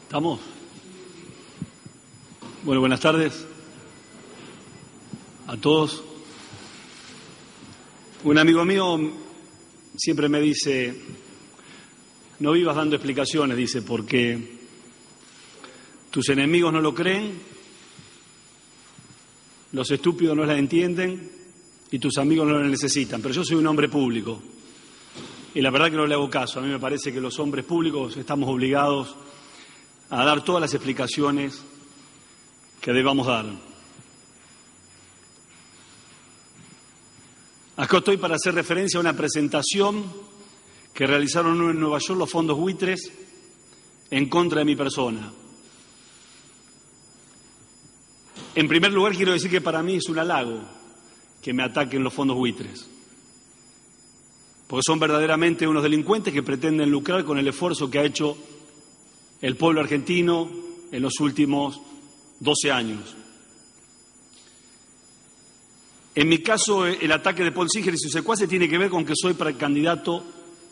¿Estamos? Bueno, buenas tardes a todos. Un amigo mío siempre me dice, no vivas dando explicaciones, dice, porque tus enemigos no lo creen, los estúpidos no las entienden y tus amigos no las necesitan. Pero yo soy un hombre público y la verdad que no le hago caso. A mí me parece que los hombres públicos estamos obligados a dar todas las explicaciones que debamos dar. Acá estoy para hacer referencia a una presentación que realizaron en Nueva York los fondos buitres en contra de mi persona. En primer lugar, quiero decir que para mí es un halago que me ataquen los fondos buitres, porque son verdaderamente unos delincuentes que pretenden lucrar con el esfuerzo que ha hecho el pueblo argentino en los últimos 12 años. En mi caso, el ataque de Paul Singer y sus secuaces tiene que ver con que soy precandidato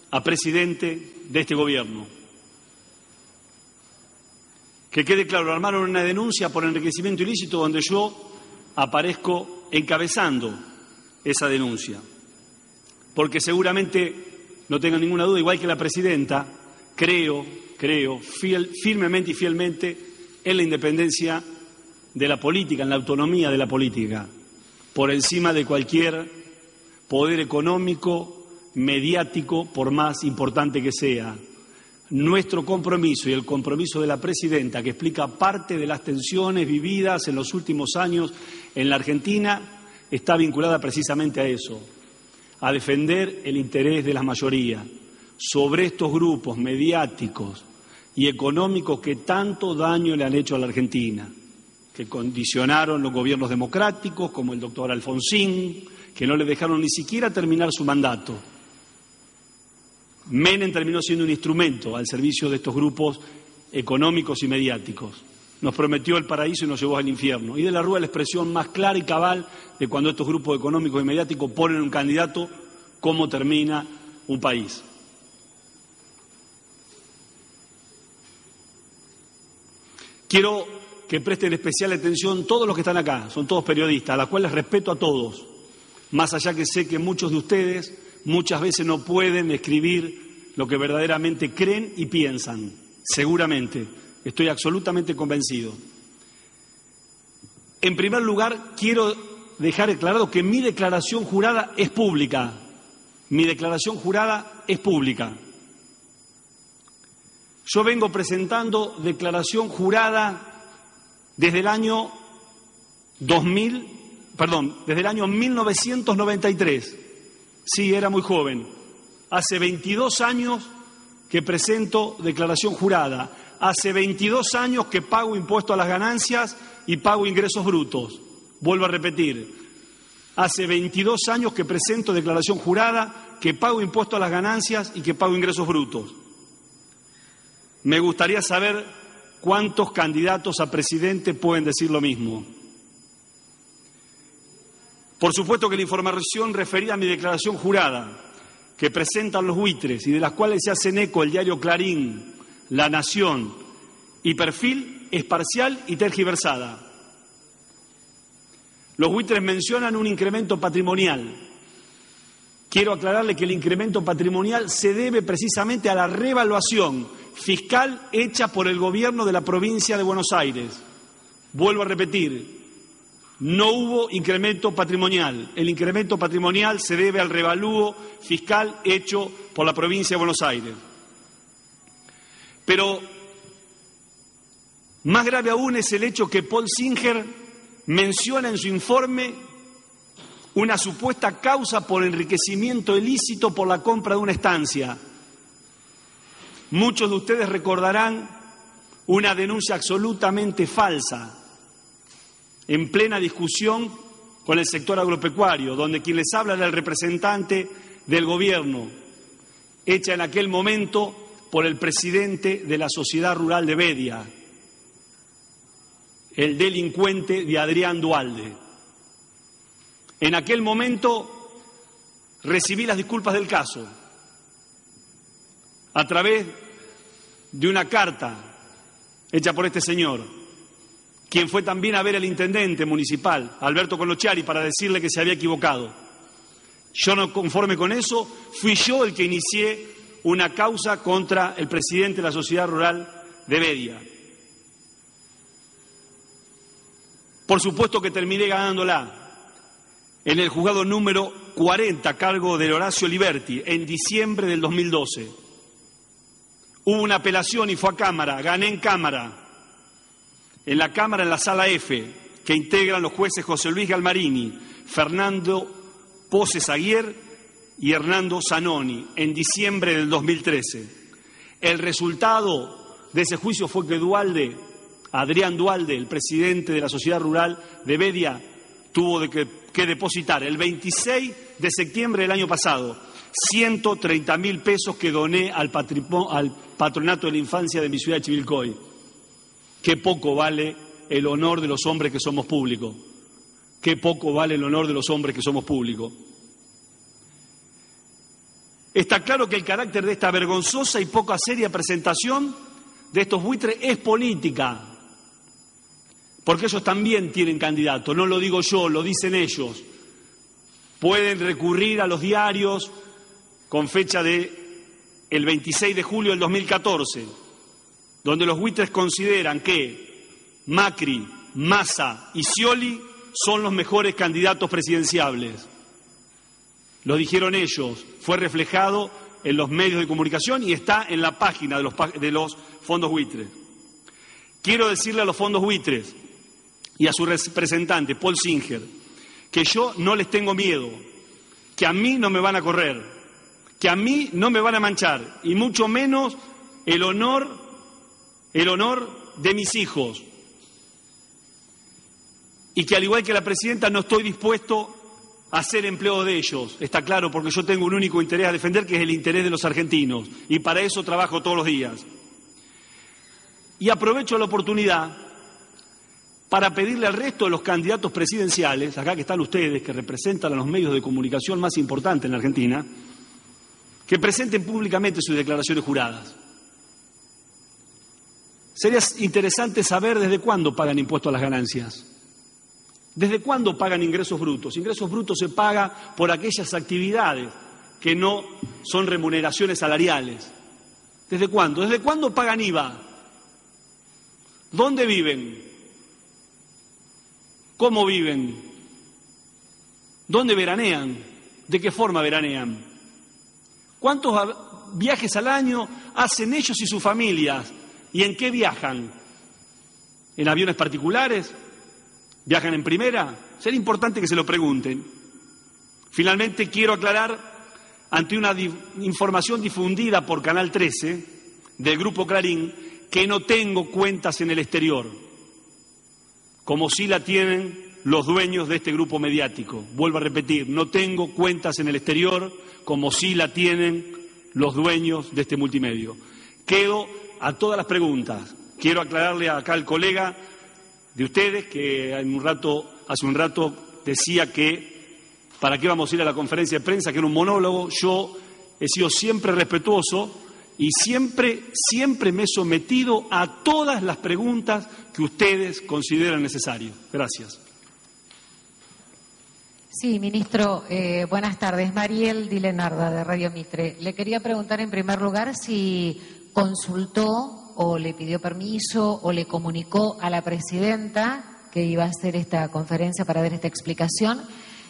a presidente de este gobierno. Que quede claro, armaron una denuncia por enriquecimiento ilícito donde yo aparezco encabezando esa denuncia. Porque seguramente, no tengan ninguna duda, igual que la presidenta, creo firmemente y fielmente en la independencia de la política, en la autonomía de la política, por encima de cualquier poder económico, mediático, por más importante que sea. Nuestro compromiso y el compromiso de la presidenta, que explica parte de las tensiones vividas en los últimos años en la Argentina, está vinculada precisamente a eso, a defender el interés de la mayoría sobre estos grupos mediáticos y económicos que tanto daño le han hecho a la Argentina, que condicionaron los gobiernos democráticos, como el doctor Alfonsín, que no le dejaron ni siquiera terminar su mandato. Menem terminó siendo un instrumento al servicio de estos grupos económicos y mediáticos. Nos prometió el paraíso y nos llevó al infierno. Y de la Rúa la expresión más clara y cabal de cuando estos grupos económicos y mediáticos ponen un candidato, cómo termina un país. Quiero que presten especial atención todos los que están acá, son todos periodistas, a los cuales respeto a todos, más allá que sé que muchos de ustedes muchas veces no pueden escribir lo que verdaderamente creen y piensan, seguramente, estoy absolutamente convencido. En primer lugar, quiero dejar aclarado que mi declaración jurada es pública, mi declaración jurada es pública. Yo vengo presentando declaración jurada desde el año 1993. Sí, era muy joven. Hace 22 años que presento declaración jurada. Hace 22 años que pago impuesto a las ganancias y pago ingresos brutos. Vuelvo a repetir. Hace 22 años que presento declaración jurada, que pago impuesto a las ganancias y que pago ingresos brutos. Me gustaría saber cuántos candidatos a presidente pueden decir lo mismo. Por supuesto que la información referida a mi declaración jurada, que presentan los buitres y de las cuales se hacen eco el diario Clarín, La Nación y Perfil, es parcial y tergiversada. Los buitres mencionan un incremento patrimonial. Quiero aclararle que el incremento patrimonial se debe precisamente a la revaluación fiscal hecha por el gobierno de la provincia de Buenos Aires. Vuelvo a repetir, no hubo incremento patrimonial. El incremento patrimonial se debe al revalúo fiscal hecho por la provincia de Buenos Aires. Pero más grave aún es el hecho que Paul Singer menciona en su informe una supuesta causa por enriquecimiento ilícito por la compra de una estancia. Muchos de ustedes recordarán una denuncia absolutamente falsa, en plena discusión con el sector agropecuario, donde quien les habla era el representante del gobierno, hecha en aquel momento por el presidente de la Sociedad Rural de Bedia, el delincuente de Adrián Duhalde. En aquel momento recibí las disculpas del caso a través de una carta hecha por este señor, quien fue también a ver al intendente municipal, Alberto Colochiari, para decirle que se había equivocado. Yo, no conforme con eso, fui yo el que inicié una causa contra el presidente de la Sociedad Rural de Bedia. Por supuesto que terminé ganándola en el juzgado número 40, a cargo de Horacio Liberti, en diciembre del 2012. Hubo una apelación y fue a Cámara, gané en Cámara. En la Cámara, en la Sala F, que integran los jueces José Luis Galmarini, Fernando Poses Aguier y Hernando Zanoni, en diciembre del 2013. El resultado de ese juicio fue que Adrián Dualde, el presidente de la Sociedad Rural de Bedia, tuvo que depositar el 26 de septiembre del año pasado 130.000 pesos que doné al Patronato de la Infancia de mi ciudad de Chivilcoy. Qué poco vale el honor de los hombres que somos públicos. Qué poco vale el honor de los hombres que somos públicos. Está claro que el carácter de esta vergonzosa y poco seria presentación de estos buitres es política, porque ellos también tienen candidato, no lo digo yo, lo dicen ellos. Pueden recurrir a los diarios con fecha de el 26 de julio del 2014, donde los buitres consideran que Macri, Massa y Scioli son los mejores candidatos presidenciables. Lo dijeron ellos, fue reflejado en los medios de comunicación y está en la página de los fondos buitres. Quiero decirle a los fondos buitres y a su representante, Paul Singer, que yo no les tengo miedo, que a mí no me van a correr, que a mí no me van a manchar, y mucho menos el honor de mis hijos. Y que al igual que la presidenta no estoy dispuesto a hacer empleo de ellos, está claro, porque yo tengo un único interés a defender, que es el interés de los argentinos, y para eso trabajo todos los días. Y aprovecho la oportunidad para pedirle al resto de los candidatos presidenciales, acá que están ustedes, que representan a los medios de comunicación más importantes en la Argentina, que presenten públicamente sus declaraciones juradas. Sería interesante saber desde cuándo pagan impuesto a las ganancias. ¿Desde cuándo pagan ingresos brutos? Ingresos brutos se paga por aquellas actividades que no son remuneraciones salariales. ¿Desde cuándo? ¿Desde cuándo pagan IVA? ¿Dónde viven? ¿Cómo viven? ¿Dónde veranean? ¿De qué forma veranean? ¿Cuántos viajes al año hacen ellos y sus familias? ¿Y en qué viajan? ¿En aviones particulares? ¿Viajan en primera? Sería importante que se lo pregunten. Finalmente, quiero aclarar, ante una información difundida por Canal 13 del Grupo Clarín, que no tengo cuentas en el exterior, como sí la tienen los dueños de este grupo mediático. Vuelvo a repetir, no tengo cuentas en el exterior, como sí la tienen los dueños de este multimedio. Quedo a todas las preguntas. Quiero aclararle acá al colega de ustedes que hace un rato decía que para qué vamos a ir a la conferencia de prensa, que era un monólogo. Yo he sido siempre respetuoso y siempre me he sometido a todas las preguntas que ustedes consideran necesarias. Gracias. Sí, ministro, buenas tardes. Mariel Dilenarda, de Radio Mitre. Le quería preguntar en primer lugar si consultó o le pidió permiso o le comunicó a la presidenta que iba a hacer esta conferencia para dar esta explicación.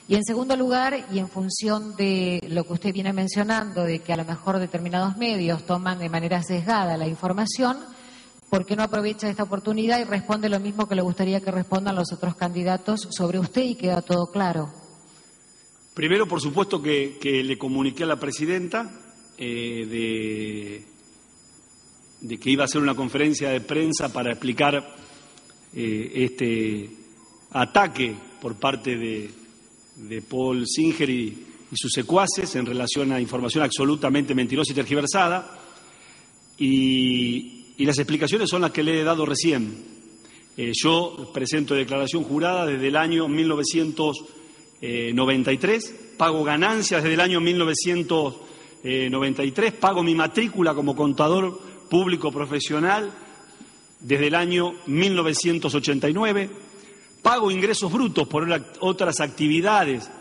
Y en segundo lugar, y en función de lo que usted viene mencionando, de que a lo mejor determinados medios toman de manera sesgada la información, ¿por qué no aprovecha esta oportunidad y responde lo mismo que le gustaría que respondan los otros candidatos sobre usted y queda todo claro? Primero, por supuesto que le comuniqué a la presidenta de que iba a hacer una conferencia de prensa para explicar este ataque por parte de Paul Singer y sus secuaces en relación a información absolutamente mentirosa y tergiversada, y las explicaciones son las que le he dado recién. Yo presento declaración jurada desde el año 1993, pago ganancias desde el año 1993, pago mi matrícula como contador público profesional desde el año 1989, pago ingresos brutos por otras actividades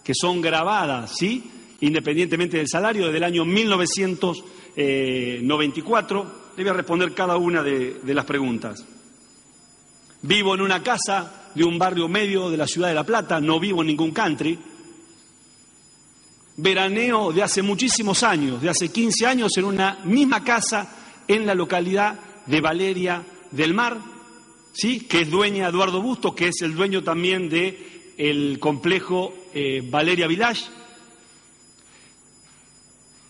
que son grabadas, ¿sí?, independientemente del salario, desde el año 1994. Le voy a responder cada una de las preguntas. Vivo en una casa de un barrio medio de la ciudad de La Plata, no vivo en ningún country. Veraneo de hace muchísimos años, de hace 15 años, en una misma casa en la localidad de Valeria del Mar, ¿sí?, que es dueña Eduardo Busto, que es el dueño también del complejo Valeria Village.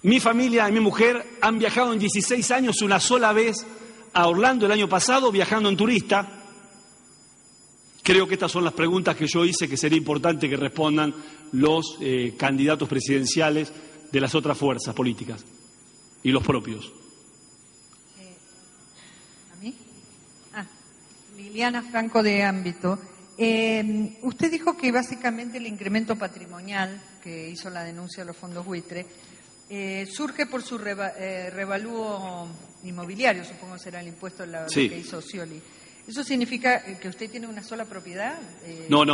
Mi familia y mi mujer han viajado en 16 años una sola vez a Orlando el año pasado, viajando en turista. Creo que estas son las preguntas que yo hice, que sería importante que respondan los candidatos presidenciales de las otras fuerzas políticas y los propios. ¿A mí? Liliana Franco, de Ámbito. Usted dijo que básicamente el incremento patrimonial que hizo la denuncia de los fondos buitre surge por su revalúo inmobiliario, supongo que será el impuesto sí, que hizo Scioli. ¿Eso significa que usted tiene una sola propiedad? No,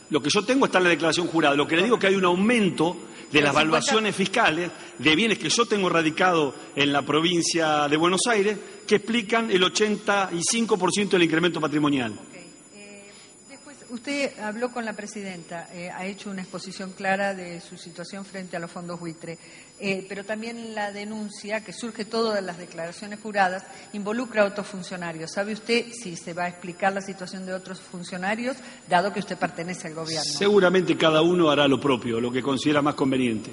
lo que yo tengo está en la declaración jurada. Lo que le digo es que hay un aumento de las valuaciones fiscales de bienes que yo tengo radicado en la provincia de Buenos Aires, que explican el 85% del incremento patrimonial. Okay. Después, usted habló con la presidenta, ha hecho una exposición clara de su situación frente a los fondos buitre, pero también la denuncia, que surge todo de las declaraciones juradas, involucra a otros funcionarios. ¿Sabe usted si se va a explicar la situación de otros funcionarios, dado que usted pertenece al gobierno? Seguramente cada uno hará lo propio, lo que considera más conveniente.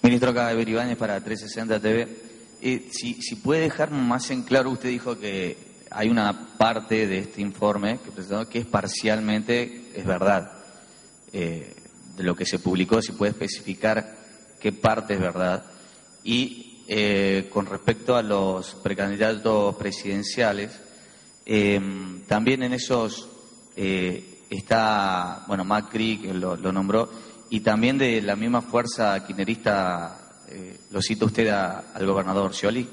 Ministro Caber Ibáñez para 360 TV. Si puede dejar más en claro, usted dijo que hay una parte de este informe que presentó que es parcialmente, es verdad, de lo que se publicó, si puede especificar qué parte es verdad. Y con respecto a los precandidatos presidenciales, también en esos está, bueno, Macri, que lo nombró, y también de la misma fuerza kirchnerista, ¿lo cita usted al gobernador Scioli?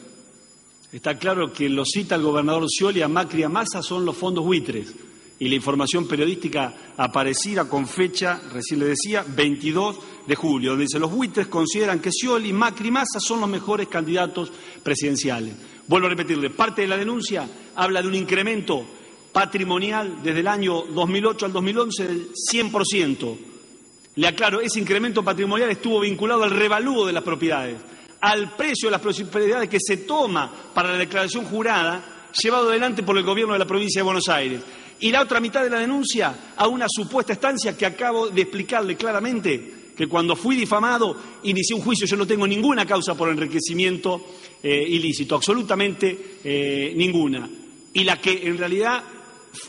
Está claro que lo cita el gobernador Scioli, a Macri y a Massa son los fondos buitres. Y la información periodística aparecida con fecha, recién le decía, 22 de julio, donde dice: los buitres consideran que Scioli, Macri y Massa son los mejores candidatos presidenciales. Vuelvo a repetirle, parte de la denuncia habla de un incremento patrimonial desde el año 2008 al 2011 del 100%. Le aclaro, ese incremento patrimonial estuvo vinculado al revalúo de las propiedades, al precio de las propiedades que se toma para la declaración jurada, llevado adelante por el gobierno de la provincia de Buenos Aires. Y la otra mitad de la denuncia a una supuesta estancia que acabo de explicarle claramente, que cuando fui difamado inicié un juicio. Yo no tengo ninguna causa por enriquecimiento ilícito, absolutamente ninguna. Y la que en realidad,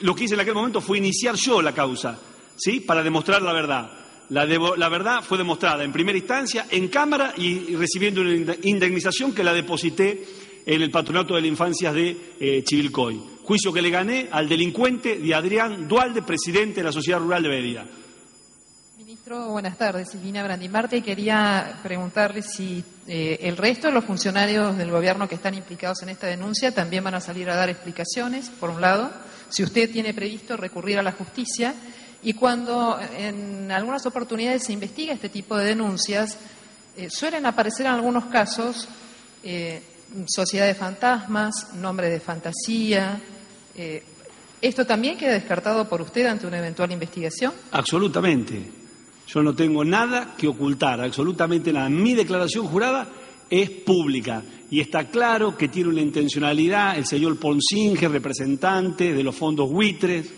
lo que hice en aquel momento fue iniciar yo la causa, ¿sí?, para demostrar la verdad. La verdad fue demostrada en primera instancia, en Cámara, y recibiendo una indemnización que la deposité en el Patronato de la Infancia de Chivilcoy. Juicio que le gané al delincuente de Adrián Dualde, presidente de la Sociedad Rural de Bedia. Ministro, buenas tardes. Silvina Brandimarte, y quería preguntarle si el resto de los funcionarios del gobierno que están implicados en esta denuncia también van a salir a dar explicaciones, por un lado, si usted tiene previsto recurrir a la justicia. Y cuando en algunas oportunidades se investiga este tipo de denuncias, suelen aparecer en algunos casos sociedades fantasmas, nombres de fantasía. ¿Esto también queda descartado por usted ante una eventual investigación? Absolutamente. Yo no tengo nada que ocultar, absolutamente nada. Mi declaración jurada es pública y está claro que tiene una intencionalidad el señor Ponsinger, representante de los fondos buitres,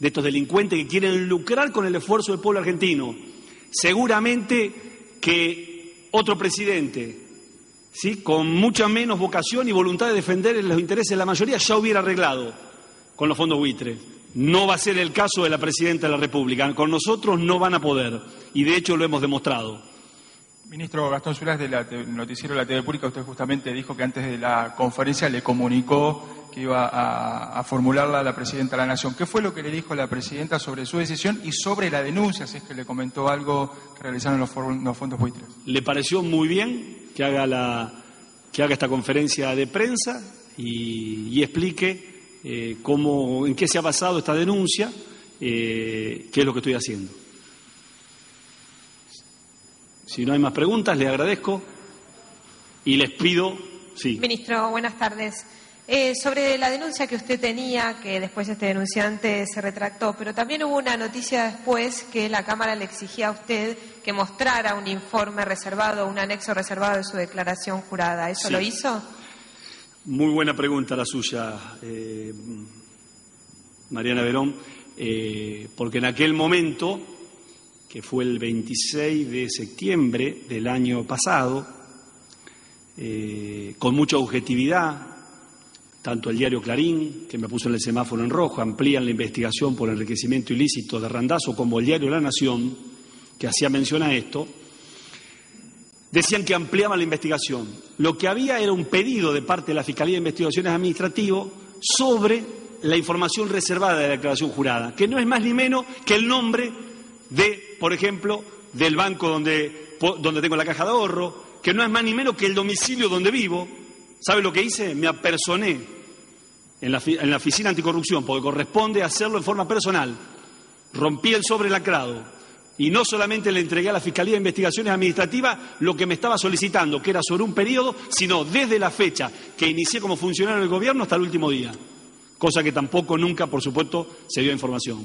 de estos delincuentes que quieren lucrar con el esfuerzo del pueblo argentino. Seguramente que otro presidente, ¿sí?, con mucha menos vocación y voluntad de defender los intereses de la mayoría, ya hubiera arreglado con los fondos buitres. No va a ser el caso de la presidenta de la República. Con nosotros no van a poder, y de hecho lo hemos demostrado. Ministro, Gastón Zulás, del noticiero de la TV Pública, usted justamente dijo que antes de la conferencia le comunicó que iba a formularla a la Presidenta de la Nación. ¿Qué fue lo que le dijo la Presidenta sobre su decisión y sobre la denuncia, si es que le comentó algo que realizaron los fondos buitres? Le pareció muy bien que haga que haga esta conferencia de prensa y explique en qué se ha basado esta denuncia, qué es lo que estoy haciendo. Si no hay más preguntas, le agradezco y les pido... Sí. Ministro, buenas tardes. Sobre la denuncia que usted tenía, que después este denunciante se retractó, pero también hubo una noticia después que la Cámara le exigía a usted que mostrara un informe reservado, un anexo reservado de su declaración jurada. ¿Eso Sí. lo hizo? Muy buena pregunta la suya, Mariana Verón, porque en aquel momento, que fue el 26 de septiembre del año pasado, con mucha objetividad, tanto el diario Clarín, que me puso en el semáforo en rojo, amplían la investigación por enriquecimiento ilícito de Randazzo, como el diario La Nación, que hacía mención a esto, decían que ampliaban la investigación. Lo que había era un pedido de parte de la Fiscalía de Investigaciones Administrativas sobre la información reservada de la declaración jurada, que no es más ni menos que el nombre de, por ejemplo, del banco donde tengo la caja de ahorro, que no es más ni menos que el domicilio donde vivo. ¿Sabe lo que hice? Me apersoné en la Oficina Anticorrupción, porque corresponde hacerlo en forma personal. Rompí el sobre lacrado y no solamente le entregué a la Fiscalía de Investigaciones Administrativas lo que me estaba solicitando, que era sobre un periodo, sino desde la fecha que inicié como funcionario del Gobierno hasta el último día. Cosa que tampoco nunca, por supuesto, se dio información.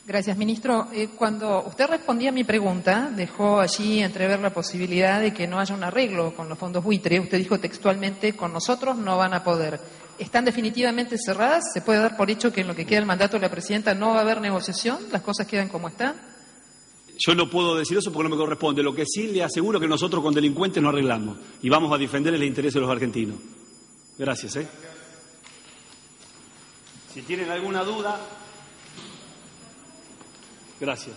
Gracias, ministro. Cuando usted respondía a mi pregunta, dejó allí entrever la posibilidad de que no haya un arreglo con los fondos buitre. Usted dijo textualmente, con nosotros no van a poder. ¿Están definitivamente cerradas? ¿Se puede dar por hecho que en lo que queda del mandato de la presidenta no va a haber negociación? ¿Las cosas quedan como están? Yo no puedo decir eso porque no me corresponde. Lo que sí le aseguro que nosotros con delincuentes no arreglamos y vamos a defender el interés de los argentinos. Gracias. Si tienen alguna duda... Gracias.